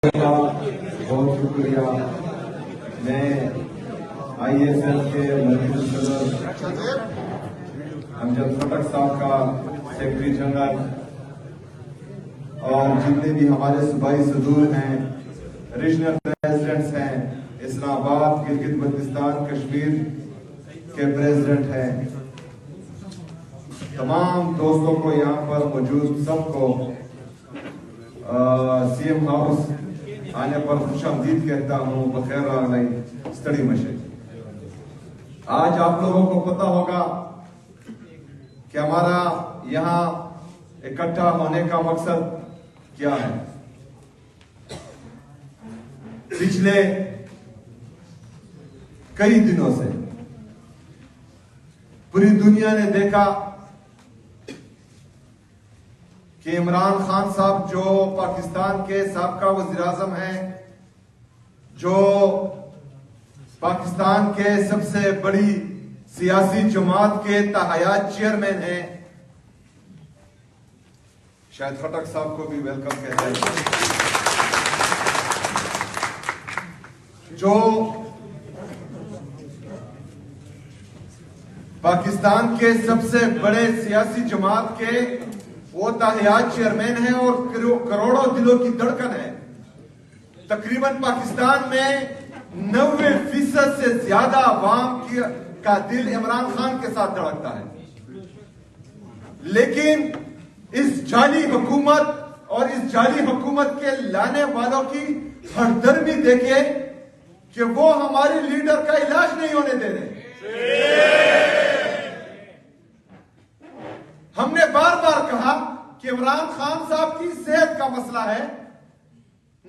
بہت شکریہ. میں آئی ایس ایل کے مرکزی صدر امجد خٹک صاحب کا سیکرٹری جنرل اور جتنے بھی ہمارے صوبائی صدور ہیں، ریجنل پریزیڈنٹس ہیں، اسلام آباد، گلگت بلتستان، کشمیر کے پریزیڈنٹ ہیں، تمام دوستوں کو یہاں پر موجود سب کو سی ایم ہاؤس آنے پر خوش آمدید کہتا ہوں. بخیر آگئی سٹڈی مشے. آج آپ لوگوں کو پتا ہوگا کہ ہمارا یہاں اکٹھا ہونے کا مقصد کیا ہے. پچھلے کئی دنوں سے پوری دنیا نے دیکھا کہ عمران خان صاحب جو پاکستان کے سابقہ وزیر اعظم ہیں، جو پاکستان کے سب سے بڑی سیاسی جماعت کے تاحیات چیئرمین ہیں، شاید خٹک صاحب کو بھی ویلکم کہتے ہیں، جو پاکستان کے سب سے بڑے سیاسی جماعت کے وہ تاحیات چیئرمین ہیں اور کروڑوں دلوں کی دھڑکن ہے. تقریباً پاکستان میں 90% سے زیادہ عوام کا دل عمران خان کے ساتھ دھڑکتا ہے. لیکن اس جعلی حکومت اور اس جعلی حکومت کے لانے والوں کی ہردرمی دیکھے کہ وہ ہمارے لیڈر کا علاج نہیں ہونے دے رہے. ہم نے بار بار کہا کہ عمران خان صاحب کی صحت کا مسئلہ ہے.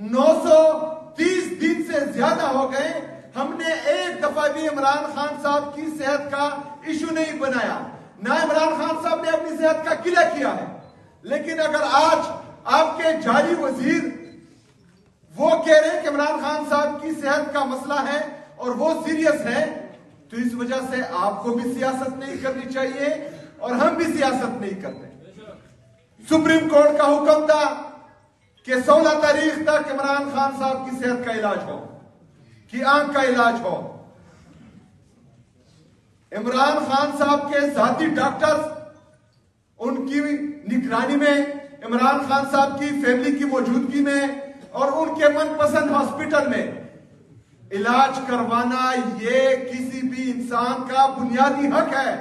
930 دن سے زیادہ ہو گئے، ہم نے ایک دفعہ بھی عمران خان صاحب کی صحت کا ایشو نہیں بنایا، نہ عمران خان صاحب نے اپنی صحت کا گلہ کیا ہے. لیکن اگر آج آپ کے جعلی وزیر وہ کہہ رہے ہیں کہ عمران خان صاحب کی صحت کا مسئلہ ہے اور وہ سیریس ہے، تو اس وجہ سے آپ کو بھی سیاست نہیں کرنی چاہیے اور ہم بھی سیاست نہیں کرتے. سپریم کورٹ کا حکم تھا کہ 16 تاریخ تک عمران خان صاحب کی صحت کا علاج ہو، کی آنکھ کا علاج ہو. عمران خان صاحب کے ذاتی ڈاکٹرز ان کی نگرانی میں، عمران خان صاحب کی فیملی کی موجودگی میں اور ان کے من پسند ہاسپٹل میں علاج کروانا یہ کسی بھی انسان کا بنیادی حق ہے.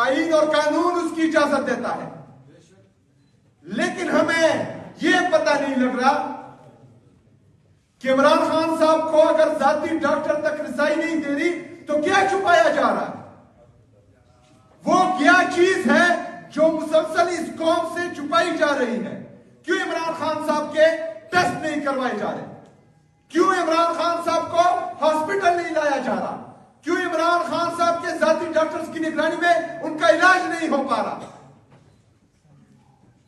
آئین اور قانون اس کی اجازت دیتا ہے. لیکن ہمیں یہ پتہ نہیں لگ رہا کہ عمران خان صاحب کو اگر ذاتی ڈاکٹر تک رسائی نہیں دے رہی تو کیا چھپایا جا رہا ہے. وہ کیا چیز ہے جو مسلسل اس قوم سے چھپائی جا رہی ہے. کیوں عمران خان صاحب کے ٹیسٹ نہیں کروائے جا رہے؟ کیوں عمران خان صاحب کو ہاسپٹل نہیں لایا جا رہا؟ کیوں عمران خان صاحب کے ذاتی ڈاکٹرز کی نگرانی میں ان کا علاج نہیں ہو پا رہا؟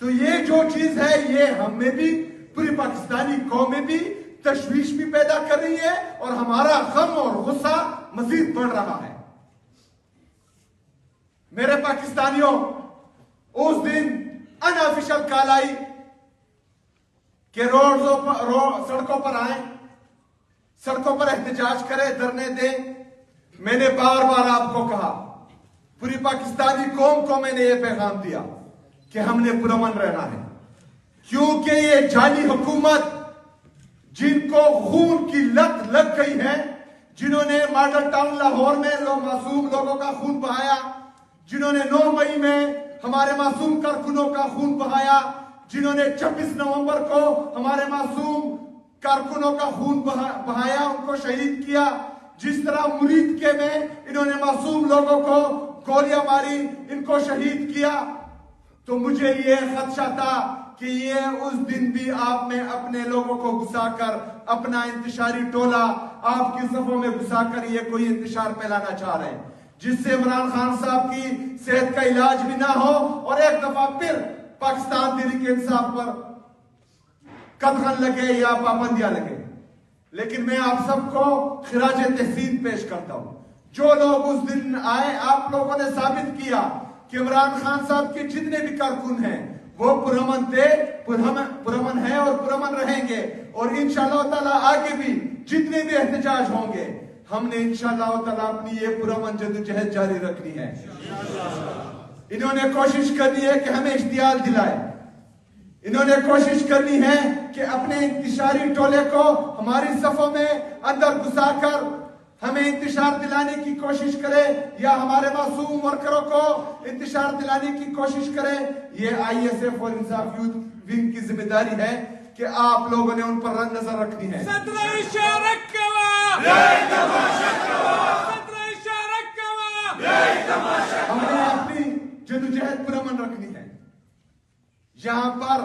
تو یہ جو چیز ہے یہ ہم میں بھی، پوری پاکستانی قوم میں بھی تشویش بھی پیدا کر رہی ہے اور ہمارا غم اور غصہ مزید بڑھ رہا ہے. میرے پاکستانیوں، اس دن انآفیشل کال آئی کہ سڑکوں پر آئیں، سڑکوں پر احتجاج کریں، دھرنے دیں. میں نے بار بار آپ کو کہا، پوری پاکستانی قوم کو میں نے یہ پیغام دیا کہ ہم نے پرامن رہنا ہے، کیونکہ یہ جعلی حکومت جن کو خون کی لت لگ گئی ہے، جنہوں نے ماڈل ٹاؤن لاہور میں معصوم لوگوں کا خون بہایا، جنہوں نے 9 مئی میں ہمارے معصوم کارکنوں کا خون بہایا، جنہوں نے 26 نومبر کو ہمارے معصوم کارکنوں کا خون بہایا، ان کو شہید کیا، جس طرح مرید کے میں انہوں نے معصوم لوگوں کو گولیاں ماری، ان کو شہید کیا. تو مجھے یہ خدشہ تھا کہ یہ اس دن بھی آپ میں اپنے لوگوں کو گھسا کر، اپنا انتشاری ٹولہ آپ کی صفوں میں گھسا کر یہ کوئی انتشار پھیلانا چاہ رہے ہیں، جس سے عمران خان صاحب کی صحت کا علاج بھی نہ ہو اور ایک دفعہ پھر پاکستان تحریک انصاف پر قدغن لگے یا پابندیاں لگے. لیکن میں آپ سب کو خراج تحسین پیش کرتا ہوں. جو لوگ اس دن آئے، آپ لوگوں نے ثابت کیا کہ عمران خان صاحب کے جتنے بھی کارکن ہیں وہ پرامن تھے، پرامن ہے اور پرامن رہیں گے. اور انشاءاللہ تعالیٰ آگے بھی جتنے بھی احتجاج ہوں گے ہم نے انشاءاللہ تعالیٰ اپنی یہ پرامن جدوجہد جاری رکھنی ہے. انہوں نے کوشش کرنی ہے کہ ہمیں اشتعال دلائے. انہوں نے کوشش کرنی ہے کہ اپنے انتشاری ٹولے کو ہماری صفوں میں اندر گھسا کر ہمیں انتشار دلانے کی کوشش کرے یا ہمارے معصوم ورکروں کو انتشار دلانے کی کوشش کرے. یہ آئی ایس ایف اور انصاف یوتھ ونگ کی ذمہ داری ہے کہ آپ لوگوں نے ان پر نظر رکھنی ہے. ہم نے اپنی جدوجہد پرامن رکھنی ہے. یہاں پر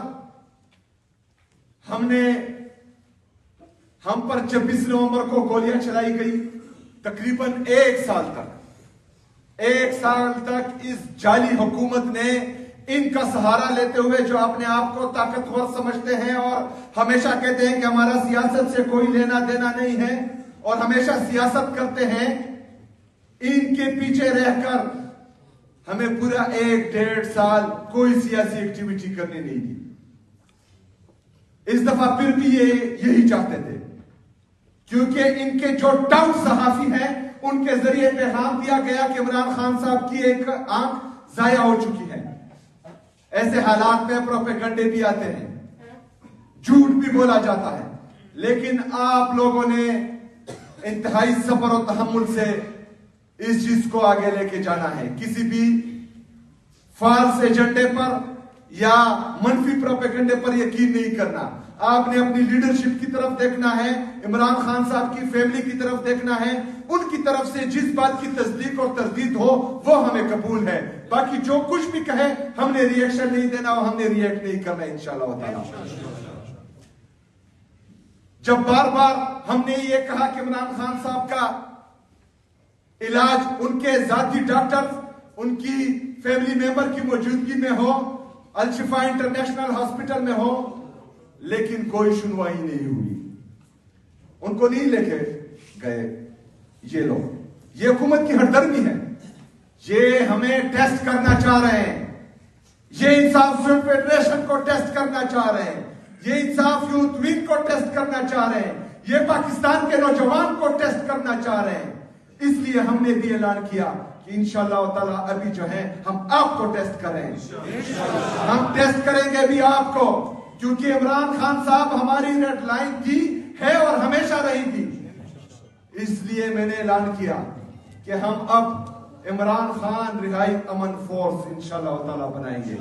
ہم پر 26 نومبر کو گولیاں چلائی گئی. تقریباً ایک سال تک اس جعلی حکومت نے ان کا سہارا لیتے ہوئے جو اپنے آپ کو طاقتور سمجھتے ہیں اور ہمیشہ کہتے ہیں کہ ہمارا سیاست سے کوئی لینا دینا نہیں ہے اور ہمیشہ سیاست کرتے ہیں، ان کے پیچھے رہ کر ہمیں پورا 1-1.5 سال کوئی سیاسی ایکٹیویٹی کرنی نہیں تھی. اس دفعہ پھر بھی یہی چاہتے تھے کیونکہ ان کے جو ٹاؤن صحافی ہیں ان کے ذریعے پیغام دیا گیا کہ عمران خان صاحب کی ایک آنکھ ضائع ہو چکی ہے. ایسے حالات میں پروپیگنڈے بھی آتے ہیں، جھوٹ بھی بولا جاتا ہے، لیکن آپ لوگوں نے انتہائی صبر و تحمل سے اس چیز کو آگے لے کے جانا ہے. کسی بھی فالس ایجنڈے پر یا منفی پروپیگنڈے پر یقین نہیں کرنا. آپ نے اپنی لیڈرشپ کی طرف دیکھنا ہے، عمران خان صاحب کی فیملی کی طرف دیکھنا ہے. ان کی طرف سے جس بات کی تصدیق اور تردید ہو وہ ہمیں قبول ہے. باقی جو کچھ بھی کہے ہم نے ری ایکشن نہیں دینا اور ہم نے ری ایکٹ نہیں کرنا انشاءاللہ تعالی. جب بار بار ہم نے یہ کہا کہ عمران خان صاحب کا علاج ان کے ذاتی ڈاکٹر ان کی فیملی ممبر کی موجودگی میں ہو، الشفا انٹرنیشنل ہاسپٹل میں ہو، لیکن کوئی سنوائی نہیں ہوئی. ان کو نہیں لے کے گئے یہ لوگ. یہ حکومت کی ہردرمی ہے. یہ ہمیں ٹیسٹ کرنا چاہ رہے ہیں. یہ انصاف فیڈریشن کو ٹیسٹ کرنا چاہ رہے ہیں. یہ انصاف یوتھ ونگ کو ٹیسٹ کرنا چاہ رہے ہیں. یہ پاکستان کے نوجوان کو ٹیسٹ کرنا چاہ رہے ہیں. اس لیے ہم نے بھی اعلان کیا کہ انشاءاللہ تعالیٰ ابھی جو ہے ہم آپ کو ٹیسٹ کریں. ہم ٹیسٹ کریں گے بھی آپ کو کیونکہ عمران خان صاحب ہماری ریڈ لائن تھی، ہے اور ہمیشہ رہی تھی. اس لیے میں نے اعلان کیا کہ ہم اب عمران خان رہائی امن فورس انشاءاللہ تعالیٰ بنائیں گے.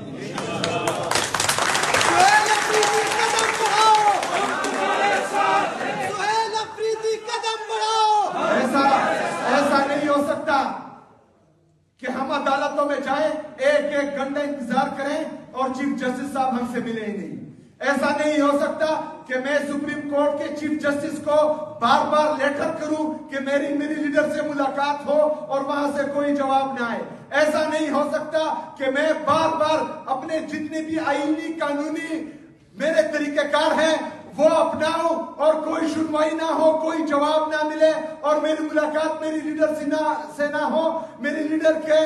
ایسا نہیں ہو سکتا کہ ہم عدالتوں میں جائیں، ایک گھنٹہ انتظار کریں اور چیف جسٹس صاحب ہم سے ملے ہی نہیں. ایسا نہیں ہو سکتا کہ میں سپریم کورٹ کے چیف جسٹس کو بار بار لیٹر کروں کہ میری لیڈر سے ملاقات ہو اور وہاں سے کوئی جواب نہ آئے. ایسا نہیں ہو سکتا کہ میں بار بار اپنے جتنے بھی آئینی قانونی میرے طریقہ کار ہیں وہ اپناؤں اور کوئی سنوائی نہ ہو، کوئی جواب نہ ملے اور میری ملاقات میری لیڈر سے نہ ہو، میری لیڈر کے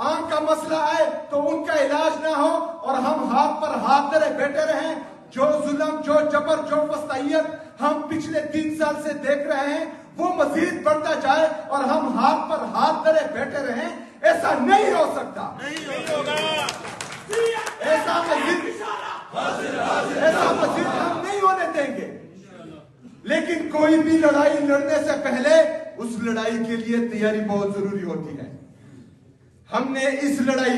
آنکھ کا مسئلہ آئے تو ان کا علاج نہ ہو اور ہم ہاتھ پر ہاتھ دھرے بیٹھے رہیں. جو ظلم، جو جبر، جو فسطائیت ہم پچھلے 3 سال سے دیکھ رہے ہیں وہ مزید بڑھتا جائے اور ہم ہاتھ پر ہاتھ دھرے بیٹھے رہیں. ایسا نہیں ہو سکتا. ایسا مزید ہم نہیں ہونے دیں گے. لیکن کوئی بھی لڑائی لڑنے سے پہلے اس لڑائی کے لیے تیاری بہت ضروری ہوتی ہے. ہم نے اس لڑائی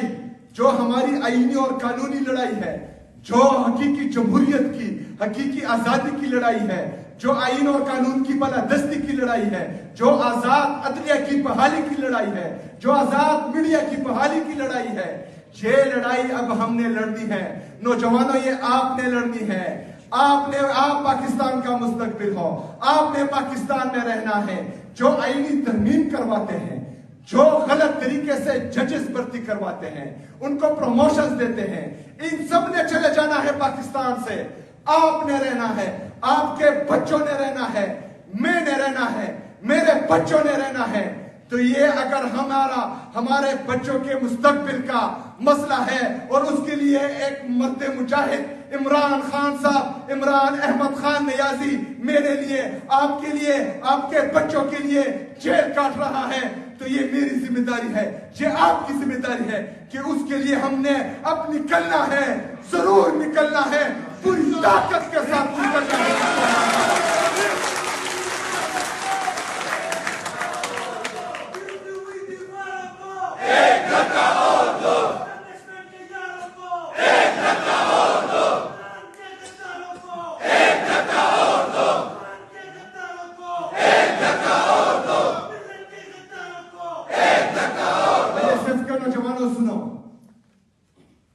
جو ہماری آئینی اور قانونی لڑائی ہے، جو حقیقی جمہوریت کی، حقیقی آزادی کی لڑائی ہے، جو آئین اور قانون کی بالادستی کی لڑائی ہے، جو آزاد عدلیہ کی بحالی کی لڑائی ہے، جو آزاد میڈیا کی بحالی کی لڑائی ہے، یہ لڑائی اب ہم نے لڑنی ہے. نوجوانوں یہ آپ نے لڑنی ہے. آپ پاکستان کا مستقبل ہو. آپ نے پاکستان میں رہنا ہے. جو آئینی ترمیم کرواتے ہیں، جو غلط طریقے سے ججز بھرتی کرواتے ہیں، ان کو پروموشنز دیتے ہیں، ان سب نے چلے جانا ہے پاکستان سے. آپ نے رہنا ہے، آپ کے بچوں نے رہنا ہے، میں نے رہنا ہے، میرے بچوں نے رہنا ہے. تو یہ اگر ہمارے بچوں کے مستقبل کا مسئلہ ہے اور اس کے لیے ایک مرد مجاہد عمران خان صاحب، عمران احمد خان نیازی میرے لیے، آپ کے لیے، آپ کے بچوں کے لیے جیل کاٹ رہا ہے، تو یہ میری ذمہ داری ہے، یہ آپ کی ذمہ داری ہے کہ اس کے لیے ہم نے اب نکلنا ہے، ضرور نکلنا ہے، پوری طاقت کے ساتھ نکلنا ہے۔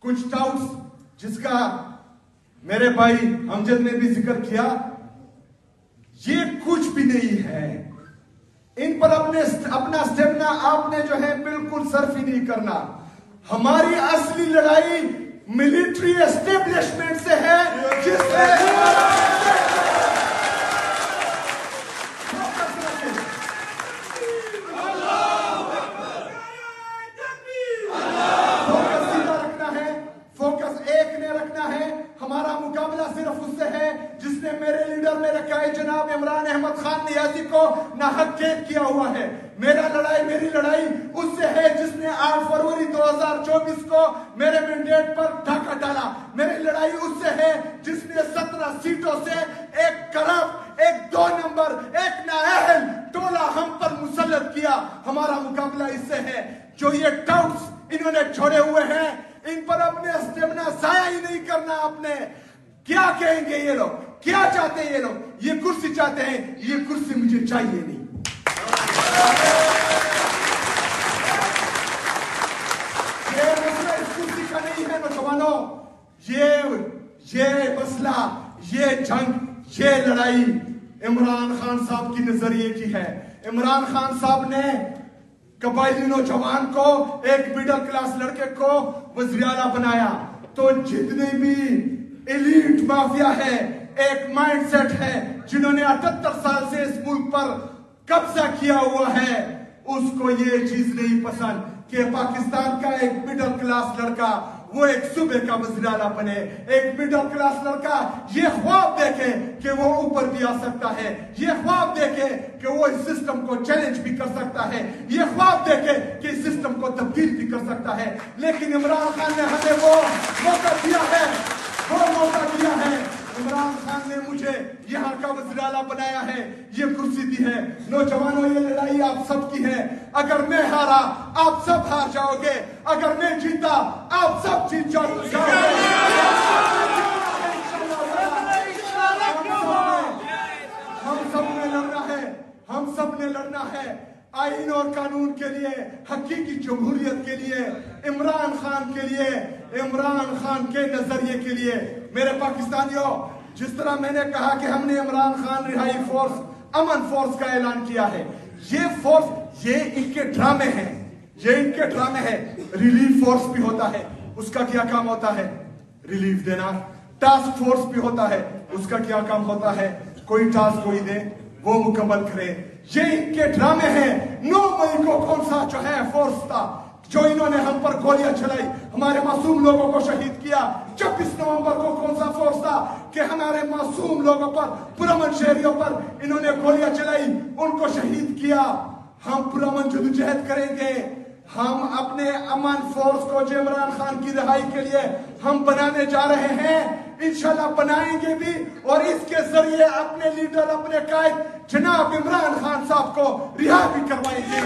کچھ ڈاؤٹس جس کا میرے بھائی امجد نے بھی ذکر کیا، یہ کچھ بھی نہیں ہے، ان پر اپنا سٹیمنا آپ نے جو ہے بالکل صرف ہی نہیں کرنا۔ ہماری اصلی لڑائی ملٹری اسٹیبلشمنٹ سے ہے، جس سے ہمارا مقابلہ صرف اس سے ہے جس نے میرے لیڈر میں رکھا ہے جناب عمران احمد خان نیازی کو ناحق قید کیا ہوا ہے۔ میری لڑائی اس سے ہے جس نے 8 فروری 2024 کو میرے مینڈیٹ پر ڈاکہ ڈالا۔ میری لڑائی اس سے ہے جس نے 17 سیٹوں سے ایک کرپٹ، ایک 2 نمبر، ایک نااہل ٹولہ ہم پر مسلط کیا۔ ہمارا مقابلہ اس سے ہے۔ جو یہ ڈاؤٹس انہوں نے چھوڑے ہوئے ہیں، ان پر اپنے اسٹیمنا ضائع ہی نہیں کرنا۔ آپ نے کیا کہیں گے یہ لوگ، کیا چاہتے ہیں یہ لوگ؟ یہ کرسی چاہتے ہیں، یہ کرسی مجھے چاہیے نہیں۔ یہ مسئلہ اس کرسی کا نہیں ہے نوجوانوں، یہ مسئلہ، یہ جنگ، یہ لڑائی عمران خان صاحب کی نظریے کی ہے۔ عمران خان صاحب نے قبائلی نوجوان کو، ایک مڈل کلاس لڑکے کو وزیر اعلیٰ بنایا، تو جتنے بھی ایلیٹ مافیا ہے، ایک مائنڈ سیٹ ہے، جنہوں نے 78 سال سے اس ملک پر قبضہ کیا ہوا ہے، اس کو یہ چیز نہیں پسند کہ پاکستان کا ایک مڈل کلاس لڑکا وہ ایک صوبے کا وزیر اعلیٰ بنے۔ ایک مڈل کلاس لڑکا یہ خواب دیکھے کہ وہ اوپر بھی آ سکتا ہے، یہ خواب دیکھے کہ وہ اس سسٹم کو چیلنج بھی کر سکتا ہے، یہ خواب دیکھے کہ اس سسٹم کو تبدیل بھی کر سکتا ہے۔ لیکن عمران خان نے ہمیں وہ موقع دیا ہے، وہ موقع دیا ہے۔ عمران خان نے مجھے یہاں کا وزیر اعلیٰ بنایا ہے، یہ کرسی دی ہے۔ نوجوانوں، یہ لڑائی آپ سب کی ہے۔ اگر میں ہارا آپ سب ہار جاؤ گے، اگر میں جیتا آپ سب جیت جاؤ گے۔ ہم سب نے لڑنا ہے، ہم سب نے لڑنا ہے آئین اور قانون کے لیے، حقیقی جمہوریت کے لیے، عمران خان کے لیے، عمران خان کے نظریے کے لیے۔ میرے پاکستانیوں، جس طرح میں نے کہا کہ ہم نے عمران خان رہائی فورس، امن فورس کا اعلان کیا ہے، یہ فورس، یہ ان کے ڈرامے ہیں، یہ ان کے ڈرامے ہیں۔ ریلیف فورس بھی ہوتا ہے، اس کا کیا کام ہوتا ہے؟ ریلیف دینا۔ ٹاسک فورس بھی ہوتا ہے، اس کا کیا کام ہوتا ہے؟ کوئی ٹاسک کوئی دے وہ مکمل کرے۔ یہ ان کے ڈرامے ہیں۔ 9 مئی کو کون سا جو ہے فورس تھا جو انہوں نے ہم پر گولیاں چلائی، ہمارے معصوم لوگوں کو شہید کیا؟ 26 نومبر کو کون سا فورس تھا کہ ہمارے معصوم لوگوں پر، پرامن شہریوں پر انہوں نے گولیاں چلائی، ان کو شہید کیا؟ ہم پرامن جدوجہد کریں گے۔ ہم اپنے امن فورس کو جو عمران خان کی رہائی کے لیے ہم بنانے جا رہے ہیں، انشاءاللہ بنائیں گے بھی، اور اس کے ذریعے اپنے لیڈر، اپنے قائد جناب عمران خان صاحب کو رہا بھی کروائیں گے۔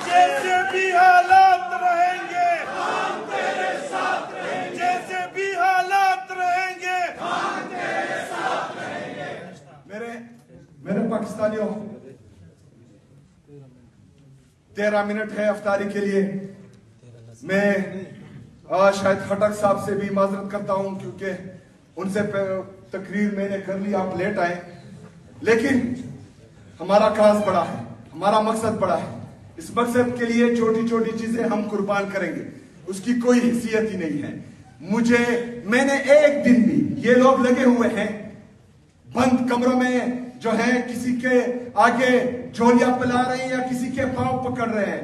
جیسے بھی حالات رہیں گے ہم تیرے ساتھ رہیں گے، جیسے بھی حالات رہیں گے ہم تیرے ساتھ رہیں گے۔ میرے پاکستانیوں، 13 منٹ ہے افطاری کے لیے۔ میں شاید خٹک صاحب سے بھی معذرت کرتا ہوں کیونکہ ان سے تقریر میں نے کر لی، آپ لیٹ آئے، لیکن ہمارا کاز بڑا ہے، ہمارا مقصد بڑا ہے۔ اس مقصد کے لیے چھوٹی چھوٹی چیزیں ہم قربان کریں گے، اس کی کوئی حیثیت ہی نہیں ہے۔ میں نے ایک دن بھی، یہ لوگ لگے ہوئے ہیں بند کمروں میں جو ہے کسی کے آگے جھولیاں پلا رہے ہیں یا کسی کے پاؤں پکڑ رہے ہیں،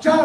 4